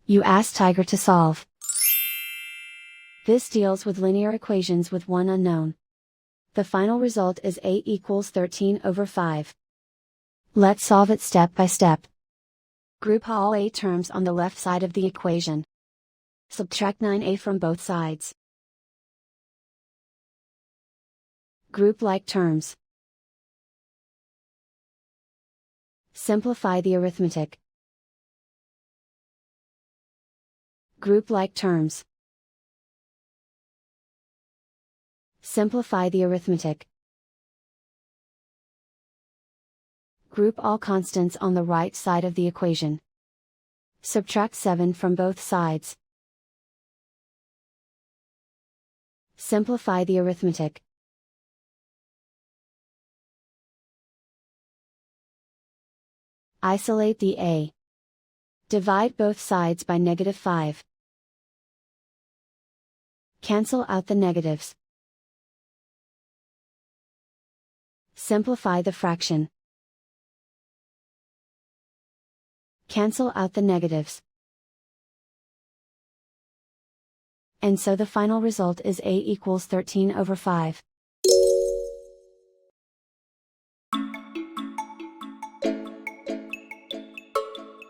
You ask Tiger to solve. This deals with linear equations with one unknown. The final result is a equals 13/5. Let's solve it step by step. Group all a terms on the left side of the equation. Subtract 9a from both sides. Group like terms. Simplify the arithmetic. Group like terms. Simplify the arithmetic. Group all constants on the right side of the equation. Subtract 7 from both sides. Simplify the arithmetic. Isolate the a. Divide both sides by -5. Cancel out the negatives. Simplify the fraction. Cancel out the negatives. And so the final result is a equals 13/5.